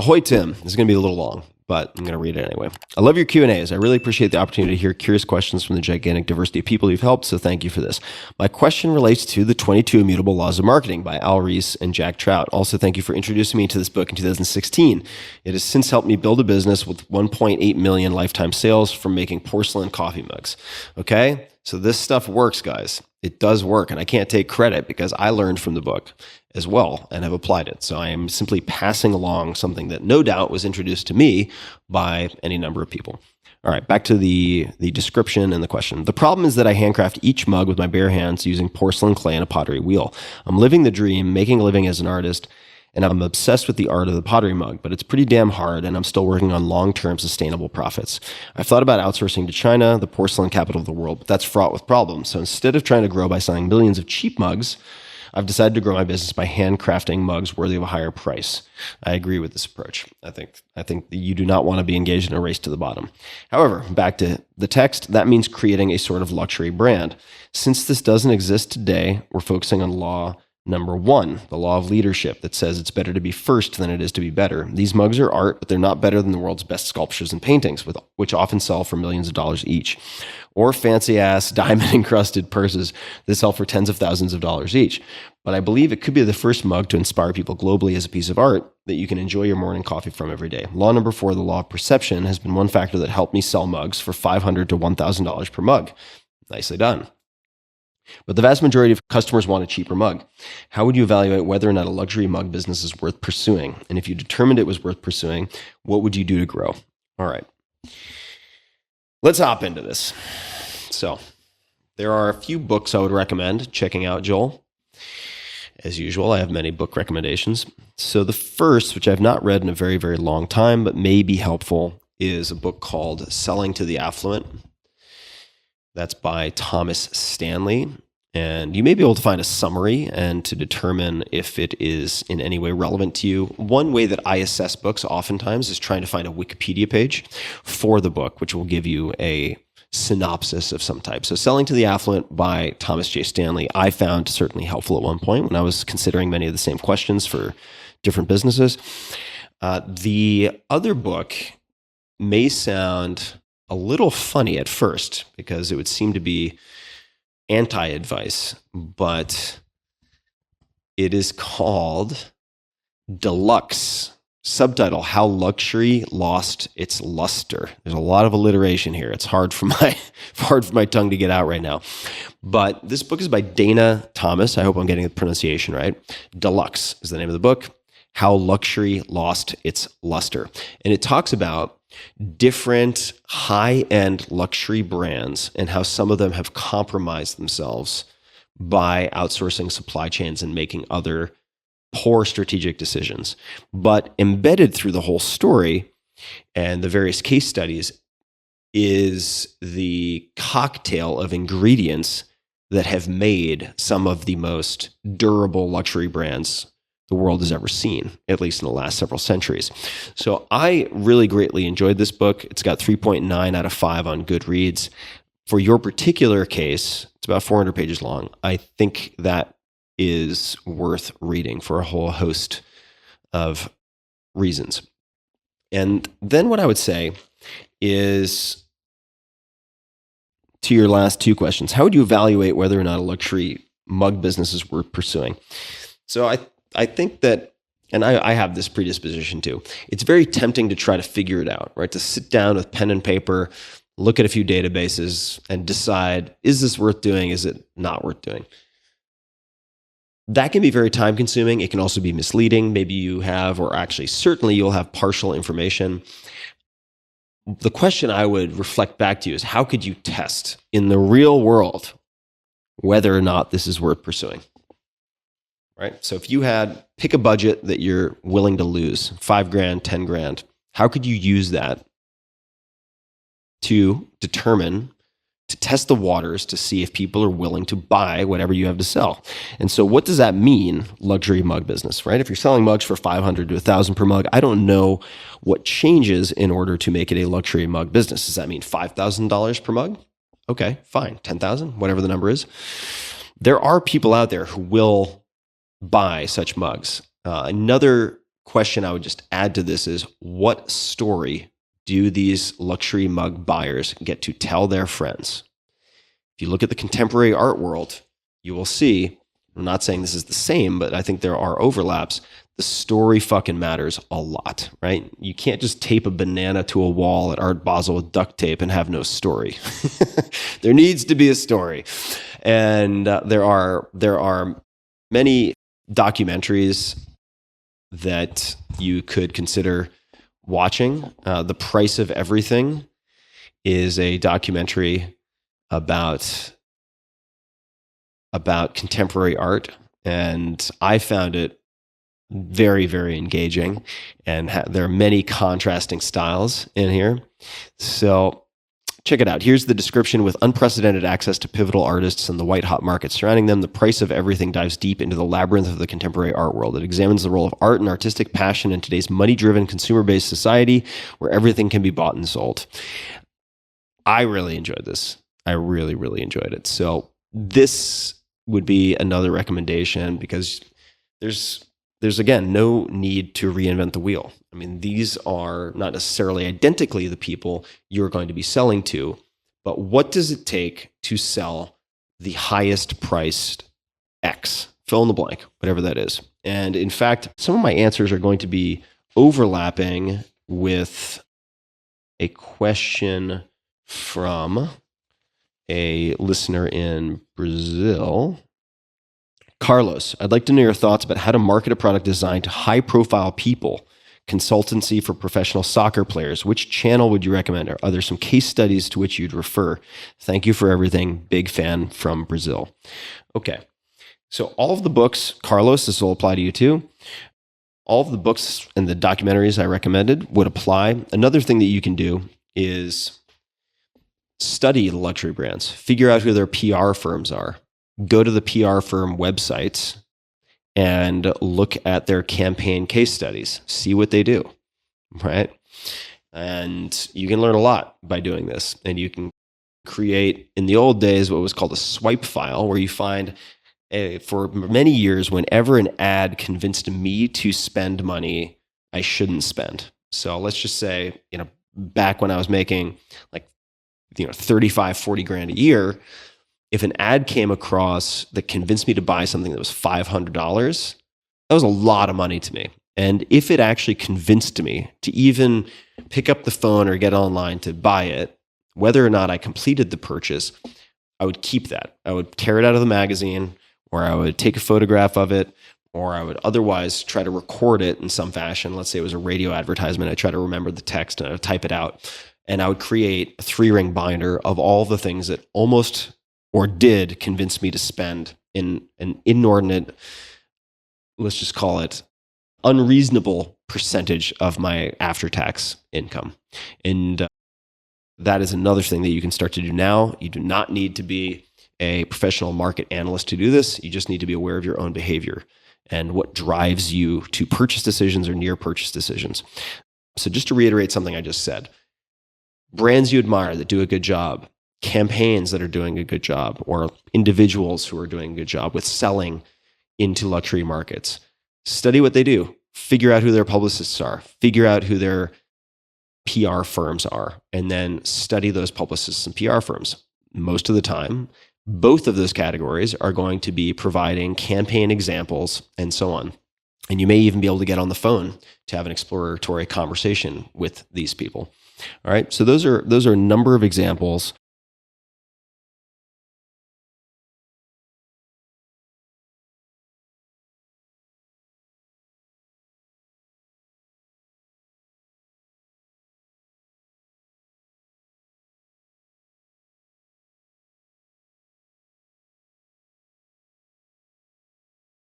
Ahoy, Tim. This is going to be a little long, but I'm going to read it anyway. I love your Q&As. I really appreciate the opportunity to hear curious questions from the gigantic diversity of people you've helped, so thank you for this. My question relates to The 22 Immutable Laws of Marketing by Al Ries and Jack Trout. Also, thank you for introducing me to this book in 2016. It has since helped me build a business with 1.8 million lifetime sales from making porcelain coffee mugs. Okay? So this stuff works, guys. It does work, and I can't take credit because I learned from the book as well and have applied it. So I am simply passing along something that no doubt was introduced to me by any number of people. All right, back to the description and the question. The problem is that I handcraft each mug with my bare hands using porcelain clay and a pottery wheel. I'm living the dream, making a living as an artist, and I'm obsessed with the art of the pottery mug, but it's pretty damn hard, and I'm still working on long-term sustainable profits. I've thought about outsourcing to China, the porcelain capital of the world, but that's fraught with problems. So instead of trying to grow by selling millions of cheap mugs, I've decided to grow my business by handcrafting mugs worthy of a higher price. I agree with this approach. I think that you do not want to be engaged in a race to the bottom. However, back to the text, that means creating a sort of luxury brand. Since this doesn't exist today, we're focusing on law number 1, the law of leadership that says it's better to be first than it is to be better. These mugs are art, but they're not better than the world's best sculptures and paintings, which often sell for millions of dollars each, or fancy-ass diamond-encrusted purses that sell for tens of thousands of dollars each. But I believe it could be the first mug to inspire people globally as a piece of art that you can enjoy your morning coffee from every day. Law number 4, the law of perception, has been one factor that helped me sell mugs for $500 to $1,000 per mug. Nicely done. But the vast majority of customers want a cheaper mug. How would you evaluate whether or not a luxury mug business is worth pursuing? And if you determined it was worth pursuing, what would you do to grow? All right. Let's hop into this. So there are a few books I would recommend checking out, Joel. As usual, I have many book recommendations. So the first, which I've not read in a very, very long time, but may be helpful, is a book called Selling to the Affluent. That's by Thomas Stanley. And you may be able to find a summary and to determine if it is in any way relevant to you. One way that I assess books oftentimes is trying to find a Wikipedia page for the book, which will give you a synopsis of some type. So Selling to the Affluent by Thomas J. Stanley, I found certainly helpful at one point when I was considering many of the same questions for different businesses. The other book may sound a little funny at first because it would seem to be anti-advice, but it is called Deluxe. Subtitle, How Luxury Lost Its Luster. There's a lot of alliteration here. It's hard for my tongue to get out right now. But this book is by Dana Thomas. I hope I'm getting the pronunciation right. Deluxe is the name of the book. How Luxury Lost Its Luster. And it talks about different high-end luxury brands and how some of them have compromised themselves by outsourcing supply chains and making other poor strategic decisions. But embedded through the whole story and the various case studies is the cocktail of ingredients that have made some of the most durable luxury brands the world has ever seen, at least in the last several centuries. So I really greatly enjoyed this book. It's got 3.9 out of 5 on Goodreads. For your particular case, it's about 400 pages long. I think that is worth reading for a whole host of reasons. And then what I would say is, to your last 2 questions, how would you evaluate whether or not a luxury mug business is worth pursuing? So I think that, and I have this predisposition too, it's very tempting to try to figure it out, right? To sit down with pen and paper, look at a few databases and decide, is this worth doing? Is it not worth doing? That can be very time consuming. It can also be misleading. Maybe you have, or actually certainly you'll have partial information. The question I would reflect back to you is, how could you test in the real world whether or not this is worth pursuing? Right? So if you had, pick a budget that you're willing to lose, $5,000, $10,000, how could you use that to determine, to test the waters to see if people are willing to buy whatever you have to sell? And so what does that mean, luxury mug business, right? If you're selling mugs for $500 to $1,000 per mug, I don't know what changes in order to make it a luxury mug business. Does that mean $5,000 per mug? Okay, fine. 10,000, whatever the number is. There are people out there who will buy such mugs. Another question I would just add to this is, what story do these luxury mug buyers get to tell their friends? If you look at the contemporary art world, you will see, I'm not saying this is the same, but I think there are overlaps. The story fucking matters a lot, right? You can't just tape a banana to a wall at Art Basel with duct tape and have no story. There needs to be a story. And there are many documentaries that you could consider watching. The Price of Everything is a documentary about contemporary art, and I found it very, very engaging, and there are many contrasting styles in here. So check it out. Here's the description. With unprecedented access to pivotal artists and the white-hot market surrounding them, The Price of Everything dives deep into the labyrinth of the contemporary art world. It examines the role of art and artistic passion in today's money-driven, consumer-based society where everything can be bought and sold. I really enjoyed this. I really, really enjoyed it. So this would be another recommendation, because there's again no need to reinvent the wheel. I mean, these are not necessarily identically the people you're going to be selling to, but what does it take to sell the highest priced X? Fill in the blank, whatever that is. And in fact, some of my answers are going to be overlapping with a question from a listener in Brazil. Carlos, I'd like to know your thoughts about how to market a product designed to high-profile people, consultancy for professional soccer players. Which channel would you recommend? Are there some case studies to which you'd refer? Thank you for everything. Big fan from Brazil. Okay. So all of the books, Carlos, this will apply to you too. All of the books and the documentaries I recommended would apply. Another thing that you can do is study the luxury brands. Figure out who their PR firms are. Go to the PR firm websites and look at their campaign case studies. See what they do, right? And you can learn a lot by doing this. And you can create, in the old days, what was called a swipe file, where you find, for many years, whenever an ad convinced me to spend money I shouldn't spend. So let's just say, back when I was making 35, 40 grand a year, if an ad came across that convinced me to buy something that was $500, that was a lot of money to me. And if it actually convinced me to even pick up the phone or get online to buy it, whether or not I completed the purchase, I would keep that. I would tear it out of the magazine, or I would take a photograph of it, or I would otherwise try to record it in some fashion. Let's say it was a radio advertisement. I'd try to remember the text and I would type it out. And I would create a 3-ring binder of all the things that almost or did convince me to spend in an inordinate, let's just call it unreasonable percentage of my after-tax income. And that is another thing that you can start to do now. You do not need to be a professional market analyst to do this. You just need to be aware of your own behavior and what drives you to purchase decisions or near purchase decisions. So just to reiterate something I just said, brands you admire that do a good job, campaigns that are doing a good job, or individuals who are doing a good job with selling into luxury markets. Study what they do. Figure out who their publicists are. Figure out who their PR firms are, and then study those publicists and PR firms. Most of the time, both of those categories are going to be providing campaign examples and so on. And you may even be able to get on the phone to have an exploratory conversation with these people. All right. So those are a number of examples